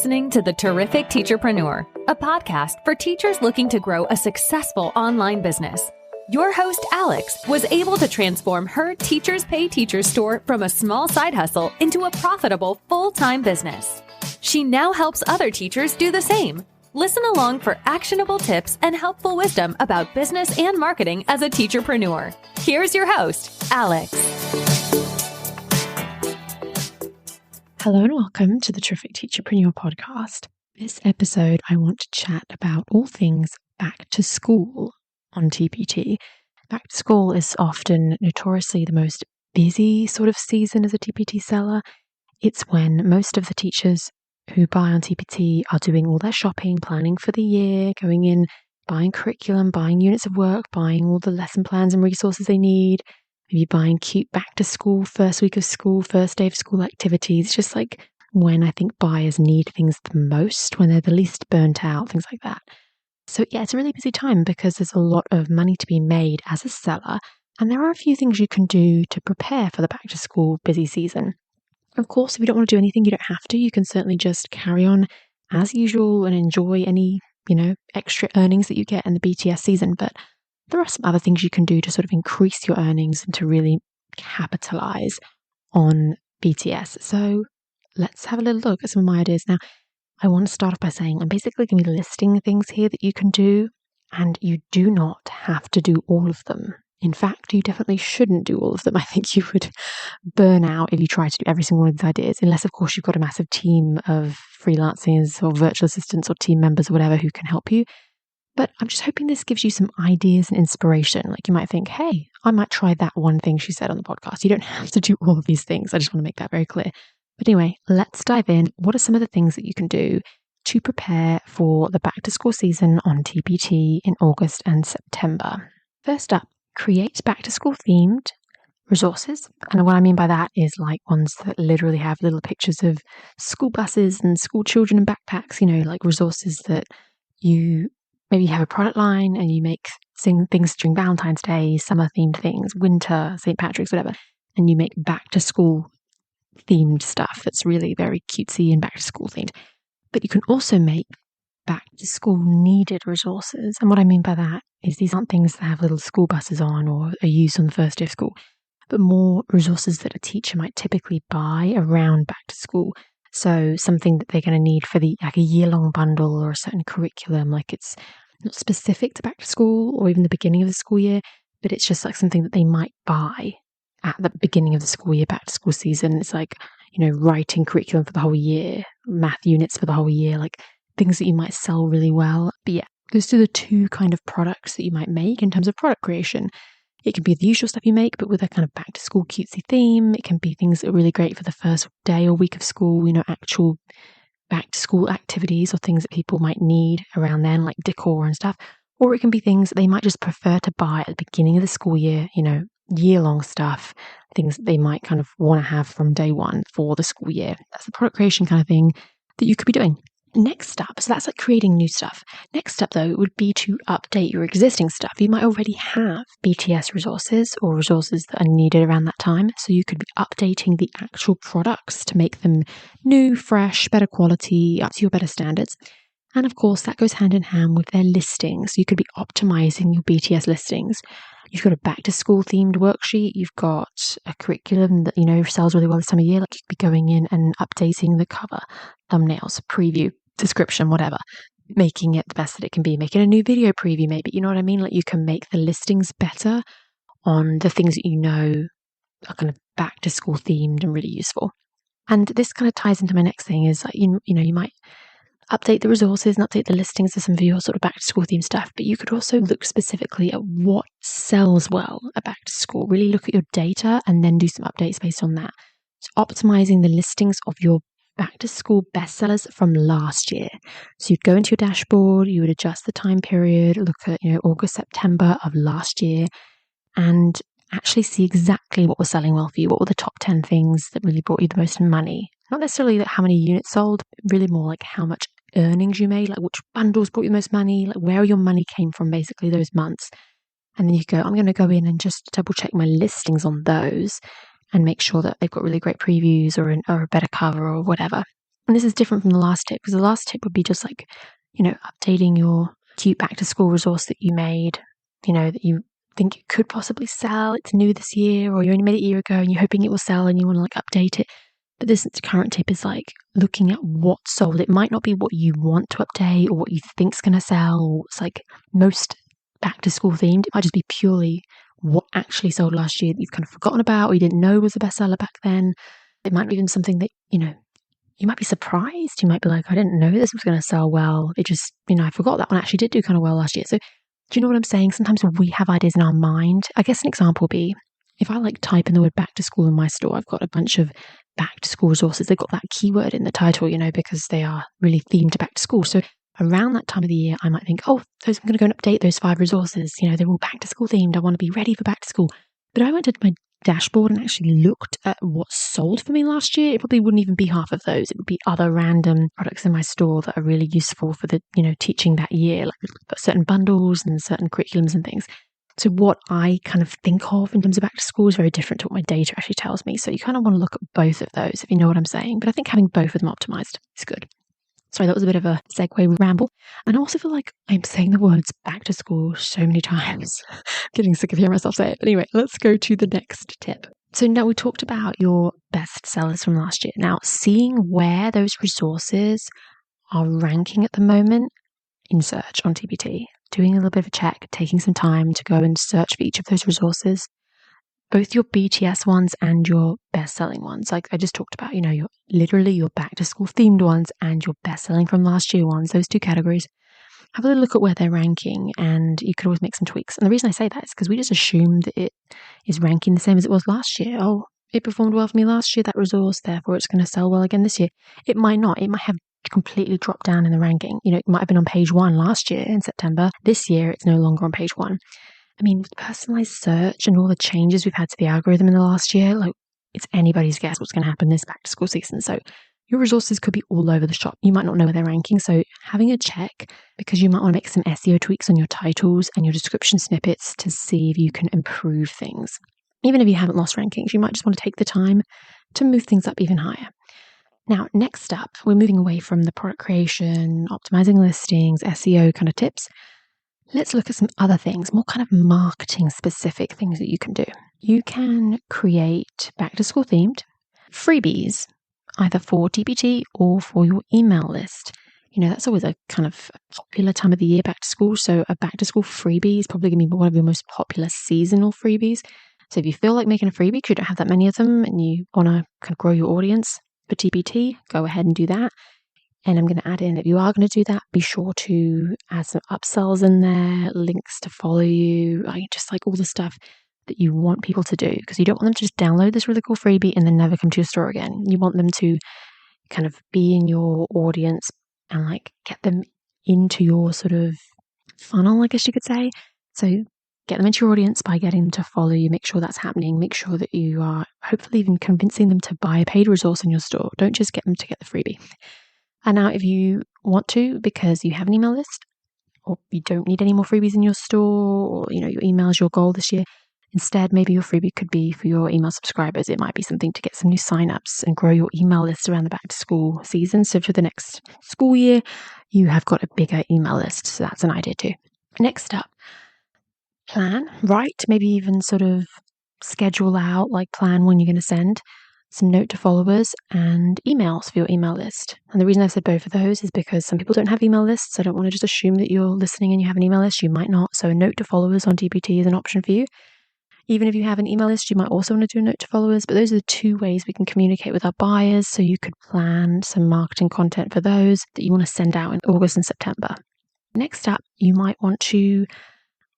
listening to the Terrific Teacherpreneur, a podcast for teachers looking to grow a successful online business. Your host, Alex, was able to transform her Teachers Pay Teachers store from a small side hustle into a profitable full-time business. She now helps other teachers do the same. Listen along for actionable tips and helpful wisdom about business and marketing as a teacherpreneur. Here's your host, Alex. Hello and welcome to the Terrific Teacherpreneur podcast. This episode, I want to chat about all things back to school on TPT. Back to school is often notoriously the most busy sort of season as a TPT seller. It's when most of the teachers who buy on TPT are doing all their shopping, planning for the year, going in, buying curriculum, buying units of work, buying all the lesson plans and resources they need, maybe buying cute back to school, first week of school, first day of school activities. It's just like when I think buyers need things the most, when they're the least burnt out, things like that. So yeah, it's a really busy time because there's a lot of money to be made as a seller, and there are a few things you can do to prepare for the back to school busy season. Of course, if you don't want to do anything, you don't have to. You can certainly just carry on as usual and enjoy any, extra earnings that you get in the BTS season. But there are some other things you can do to sort of increase your earnings and to really capitalize on BTS. So let's have a little look at some of my ideas. Now, I want to start off by saying I'm basically going to be listing things here that you can do, and you do not have to do all of them. In fact, you definitely shouldn't do all of them. I think you would burn out if you try to do every single one of these ideas, unless, of course, you've got a massive team of freelancers or virtual assistants or team members or whatever who can help you. But I'm just hoping this gives you some ideas and inspiration. Like you might think, hey, I might try that one thing she said on the podcast. You don't have to do all of these things. I just want to make that very clear. But anyway, let's dive in. What are some of the things that you can do to prepare for the back to school season on TPT in August and September? First up, create back to school themed resources. And what I mean by that is like ones that literally have little pictures of school buses and school children and backpacks, like resources that you maybe have a product line and you make things during Valentine's Day, summer themed things, winter, St. Patrick's, whatever, and you make back to school themed stuff that's really very cutesy and back to school themed. But you can also make back to school needed resources. And what I mean by that is these aren't things that have little school buses on or are used on the first day of school, but more resources that a teacher might typically buy around back to school. So something that they're going to need for a year-long bundle or a certain curriculum, like it's not specific to back to school or even the beginning of the school year, but it's just like something that they might buy at the beginning of the school year, back to school season. It's like, writing curriculum for the whole year, math units for the whole year, like things that you might sell really well. But yeah, those are the two kind of products that you might make in terms of product creation. It can be the usual stuff you make, but with a kind of back to school cutesy theme. It can be things that are really great for the first day or week of school, actual back to school activities or things that people might need around then, like decor and stuff. Or it can be things that they might just prefer to buy at the beginning of the school year, year-long stuff, things that they might kind of want to have from day one for the school year. That's the product creation kind of thing that you could be doing. Next up, so that's like creating new stuff. Next up, though, would be to update your existing stuff. You might already have BTS resources or resources that are needed around that time. So you could be updating the actual products to make them new, fresh, better quality, up to your better standards. And of course, that goes hand in hand with their listings. So you could be optimizing your BTS listings. You've got a back to school themed worksheet. You've got a curriculum that, sells really well this time of year. Like you could be going in and updating the cover, thumbnails, preview, description, whatever, making it the best that it can be, making a new video preview, maybe, you know what I mean? Like you can make the listings better on the things that are kind of back to school themed and really useful. And this kind of ties into my next thing is like, you might update the resources and update the listings of some of your sort of back to school theme stuff, but you could also look specifically at what sells well at back to school. Really look at your data and then do some updates based on that. So optimizing the listings of your back to school bestsellers from last year. So you'd go into your dashboard, you would adjust the time period, look at, August, September of last year, and actually see exactly what was selling well for you. What were the top 10 things that really brought you the most money? Not necessarily how many units sold, really more like how much earnings you made, like which bundles brought you the most money, like where your money came from basically those months. And then you go, I'm going to go in and just double check my listings on those and make sure that they've got really great previews or a better cover or whatever. And this is different from the last tip, because the last tip would be just like, updating your cute back to school resource that you made, that you think it could possibly sell. It's new this year, or you only made it a year ago and you're hoping it will sell and you want to like update it. But this current tip is like looking at what sold. It might not be what you want to update or what you think's going to sell, or it's like most back to school themed. It might just be purely what actually sold last year that you've kind of forgotten about or you didn't know was a bestseller back then. It might be even something that, you might be surprised. You might be like, I didn't know this was going to sell well. It just, I forgot that one actually did do kind of well last year. So do you know what I'm saying? Sometimes we have ideas in our mind. I guess an example would be if I like type in the word back to school in my store, I've got a bunch of back to school resources. They've got that keyword in the title, because they are really themed to back to school. So around that time of the year, I might think, I'm going to go and update those 5 resources. They're all back to school themed. I want to be ready for back to school. But I went to my dashboard and actually looked at what sold for me last year. It probably wouldn't even be half of those. It would be other random products in my store that are really useful for the, teaching that year, like certain bundles and certain curriculums and things. So what I kind of think of in terms of back to school is very different to what my data actually tells me. So you kind of want to look at both of those, if you know what I'm saying. But I think having both of them optimized is good. Sorry, that was a bit of a segue ramble. And I also feel like I'm saying the words back to school so many times. Getting sick of hearing myself say it. But anyway, let's go to the next tip. So now we talked about your best sellers from last year. Now, seeing where those resources are ranking at the moment in search on TPT, doing a little bit of a check, taking some time to go and search for each of those resources, both your BTS ones and your best-selling ones. Like I just talked about, your back to school themed ones and your best-selling from last year ones, those 2 categories. Have a look at where they're ranking, and you could always make some tweaks. And the reason I say that is because we just assume that it is ranking the same as it was last year. Oh, it performed well for me last year, that resource, therefore it's going to sell well again this year. It might not. It might have completely dropped down in the ranking. It might have been on page 1 last year in September. This year, it's no longer on page 1. I mean, with personalized search and all the changes we've had to the algorithm in the last year, like it's anybody's guess what's going to happen this back to school season. So your resources could be all over the shop. You might not know where they're ranking. So having a check, because you might want to make some SEO tweaks on your titles and your description snippets to see if you can improve things. Even if you haven't lost rankings, you might just want to take the time to move things up even higher. Now, next up, we're moving away from the product creation, optimizing listings, SEO kind of tips. Let's look at some other things, more kind of marketing specific things that you can do. You can create back to school themed freebies, either for TPT or for your email list. That's always a kind of popular time of the year, back to school. So a back to school freebie is probably going to be one of your most popular seasonal freebies. So if you feel like making a freebie because you don't have that many of them and you want to kind of grow your audience for TPT, go ahead and do that. And I'm going to add in, if you are going to do that, be sure to add some upsells in there, links to follow you, just like all the stuff that you want people to do, because you don't want them to just download this really cool freebie and then never come to your store again. You want them to kind of be in your audience and like get them into your sort of funnel, I guess you could say. So get them into your audience by getting them to follow you. Make sure that's happening. Make sure that you are hopefully even convincing them to buy a paid resource in your store. Don't just get them to get the freebie. And now if you want to, because you have an email list or you don't need any more freebies in your store, or your email is your goal this year, instead maybe your freebie could be for your email subscribers. It might be something to get some new signups and grow your email list around the back to school season. So for the next school year, you have got a bigger email list. So that's an idea too. Next up, plan, write, maybe even sort of schedule out, like plan when you're going to send some note to followers and emails for your email list. And the reason I've said both of those is because some people don't have email lists. I don't want to just assume that you're listening and you have an email list. You might not. So a note to followers on TPT is an option for you. Even if you have an email list, you might also want to do a note to followers. But those are the 2 ways we can communicate with our buyers. So you could plan some marketing content for those that you want to send out in August and September. Next up, you might want to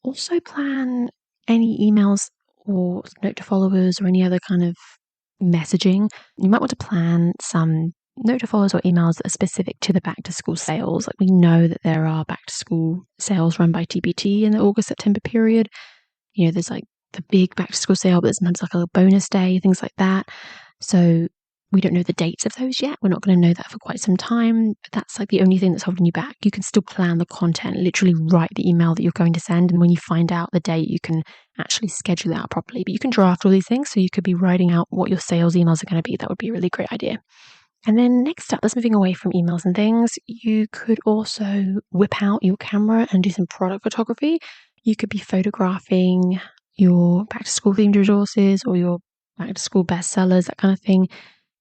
also plan any emails or note to followers or any other kind of messaging. You might want to plan some note to followers or emails that are specific to the back to school sales. Like we know that there are back to school sales run by TPT in the August-September period. There's like the big back to school sale, but there's sometimes like a bonus day, things like that. So we don't know the dates of those yet. We're not going to know that for quite some time, but that's like the only thing that's holding you back. You can still plan the content, literally write the email that you're going to send. And when you find out the date, you can actually schedule it out properly. But you can draft all these things. So you could be writing out what your sales emails are going to be. That would be a really great idea. And then next up, that's moving away from emails and things. You could also whip out your camera and do some product photography. You could be photographing your back to school themed resources or your back to school bestsellers, that kind of thing.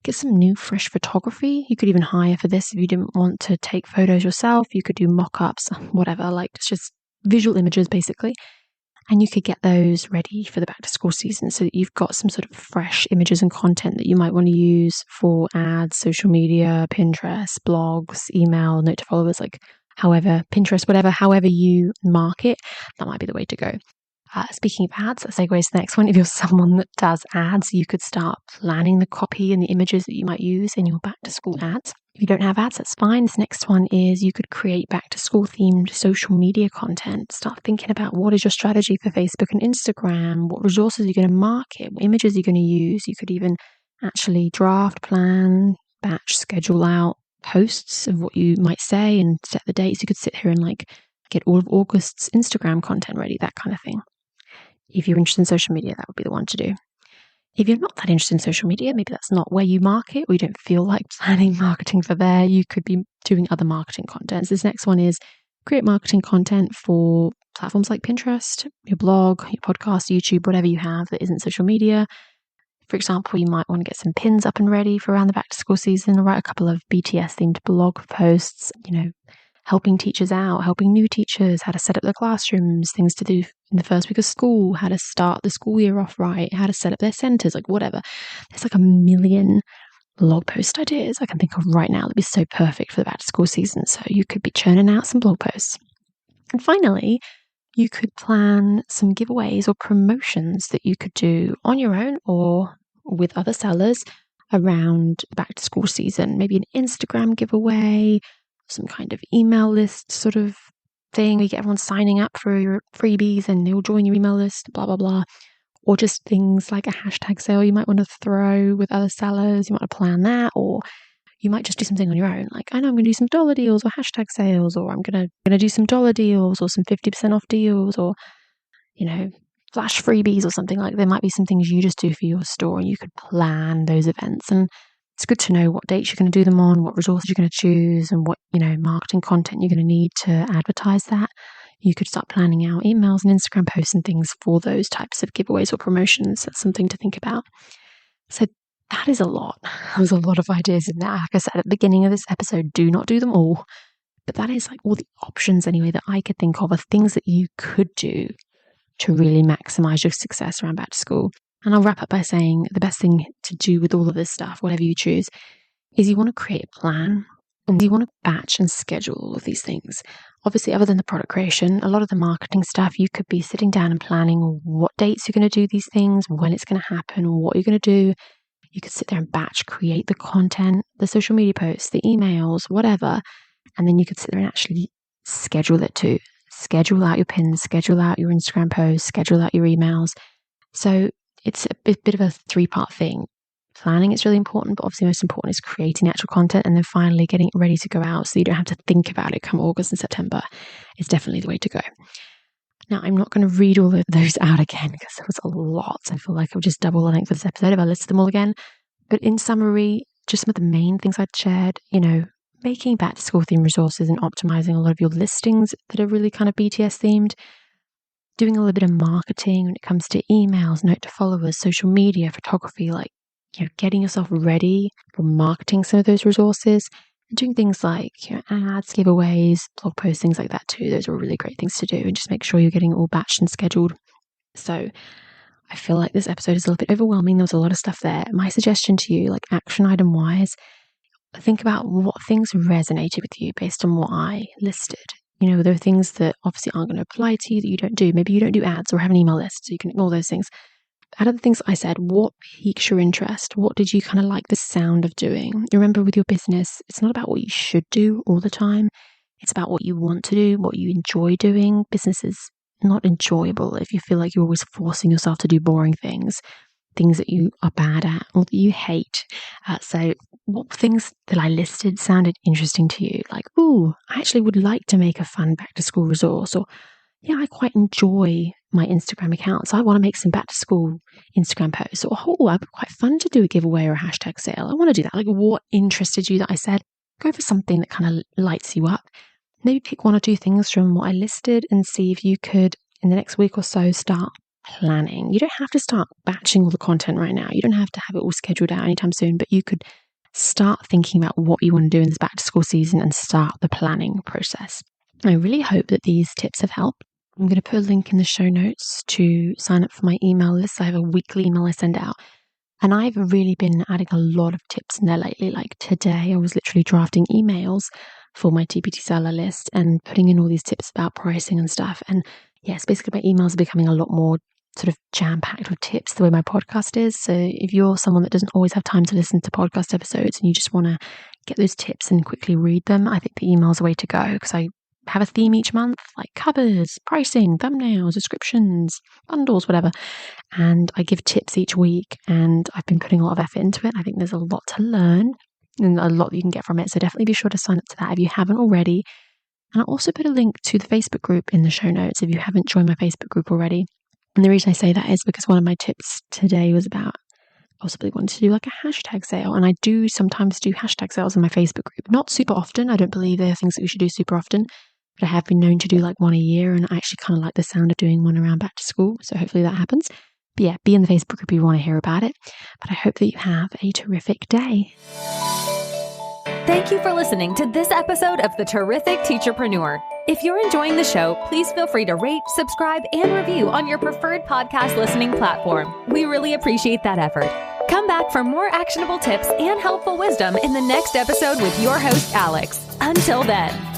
Get some new, fresh photography. You could even hire for this if you didn't want to take photos yourself. You could do mock-ups, whatever, like it's just visual images basically. And you could get those ready for the back to school season so that you've got some sort of fresh images and content that you might want to use for ads, social media, Pinterest, blogs, email, note to followers, like however, Pinterest, whatever, however you market, that might be the way to go. Speaking of ads, that segues to the next one. If you're someone that does ads, you could start planning the copy and the images that you might use in your back to school ads. If you don't have ads, that's fine. This next one is you could create back to school themed social media content. Start thinking about what is your strategy for Facebook and Instagram, what resources are you going to market, what images are you going to use. You could even actually draft, plan, batch, schedule out posts of what you might say and set the dates. You could sit here and like get all of August's Instagram content ready, that kind of thing. If you're interested in social media, that would be the one to do. If you're not that interested in social media, maybe that's not where you market or you don't feel like planning marketing for there, you could be doing other marketing content. So this next one is create marketing content for platforms like Pinterest, your blog, your podcast, YouTube, whatever you have that isn't social media. For example, you might want to get some pins up and ready for around the back to school season, or write a couple of BTS themed blog posts, helping teachers out, helping new teachers, how to set up their classrooms, things to do in the first week of school, how to start the school year off right, how to set up their centers, like whatever. There's like a million blog post ideas I can think of right now that'd be so perfect for the back to school season. So you could be churning out some blog posts. And finally, you could plan some giveaways or promotions that you could do on your own or with other sellers around back to school season. Maybe an Instagram giveaway, some kind of email list sort of thing. You get everyone signing up for your freebies and they'll join your email list, blah, blah, blah. Or just things like a hashtag sale you might want to throw with other sellers. You might want to plan that, or you might just do something on your own. Like, I know I'm going to do some dollar deals or hashtag sales, or I'm going to do some dollar deals or some 50% off deals, or, flash freebies or something. Like, there might be some things you just do for your store and you could plan those events. And it's good to know what dates you're going to do them on, what resources you're going to choose, and what, marketing content you're going to need to advertise that. You could start planning out emails and Instagram posts and things for those types of giveaways or promotions. That's something to think about. So that is a lot. There's a lot of ideas in that. Like I said at the beginning of this episode, do not do them all. But that is like all the options anyway that I could think of things that you could do to really maximize your success around back to school. And I'll wrap up by saying the best thing to do with all of this stuff, whatever you choose, is you want to create a plan and you want to batch and schedule all of these things. Obviously, other than the product creation, a lot of the marketing stuff, you could be sitting down and planning what dates you're going to do these things, when it's going to happen, what you're going to do. You could sit there and batch create the content, the social media posts, the emails, whatever. And then you could sit there and actually schedule it too. Schedule out your pins, schedule out your Instagram posts, schedule out your emails. So it's a bit of a three-part thing. Planning is really important, but obviously most important is creating the actual content and then finally getting it ready to go out so you don't have to think about it come August and September. It's definitely the way to go. Now, I'm not going to read all of those out again because there was a lot. I feel like I'll just double the length of this episode if I list them all again. But in summary, just some of the main things I'd shared, making back to school themed resources and optimizing a lot of your listings that are really kind of BTS themed. Doing a little bit of marketing when it comes to emails, note to followers, social media, photography, like, getting yourself ready for marketing some of those resources. And doing things like ads, giveaways, blog posts, things like that too. Those are really great things to do, and just make sure you're getting it all batched and scheduled. So I feel like this episode is a little bit overwhelming. There was a lot of stuff there. My suggestion to you, like action item wise, think about what things resonated with you based on what I listed. There are things that obviously aren't going to apply to you that you don't do. Maybe you don't do ads or have an email list, so you can ignore those things. Out of the things I said, what piques your interest? What did you kind of like the sound of doing? Remember, with your business, it's not about what you should do all the time. It's about what you want to do, what you enjoy doing. Business is not enjoyable if you feel like you're always forcing yourself to do boring things that you are bad at or that you hate. So what things that I listed sounded interesting to you? Like, ooh, I actually would like to make a fun back to school resource, or I quite enjoy my Instagram account. So I want to make some back to school Instagram posts. Or, it'd be quite fun to do a giveaway or a hashtag sale. I want to do that. Like, what interested you that I said? Go for something that kind of lights you up. Maybe pick one or two things from what I listed and see if you could, in the next week or so, start planning. You don't have to start batching all the content right now. You don't have to have it all scheduled out anytime soon, but you could start thinking about what you want to do in this back to school season and start the planning process. I really hope that these tips have helped. I'm going to put a link in the show notes to sign up for my email list. I have a weekly email I send out. And I've really been adding a lot of tips in there lately. Like today, I was literally drafting emails for my TPT seller list and putting in all these tips about pricing and stuff. And yes, basically my emails are becoming a lot more sort of jam-packed with tips the way my podcast is. So if you're someone that doesn't always have time to listen to podcast episodes and you just want to get those tips and quickly read them, I think the email's the way to go, because I have a theme each month, like covers, pricing, thumbnails, descriptions, bundles, whatever. And I give tips each week, and I've been putting a lot of effort into it. I think there's a lot to learn and a lot that you can get from it. So definitely be sure to sign up to that if you haven't already. And I'll also put a link to the Facebook group in the show notes if you haven't joined my Facebook group already. And the reason I say that is because one of my tips today was about possibly wanting to do like a hashtag sale. And I do sometimes do hashtag sales in my Facebook group. Not super often. I don't believe they're things that we should do super often. But I have been known to do like one a year, and I actually kind of like the sound of doing one around back to school. So hopefully that happens. But yeah, be in the Facebook group if you want to hear about it. But I hope that you have a terrific day. Thank you for listening to this episode of The Terrific Teacherpreneur. If you're enjoying the show, please feel free to rate, subscribe, and review on your preferred podcast listening platform. We really appreciate that effort. Come back for more actionable tips and helpful wisdom in the next episode with your host, Alex. Until then.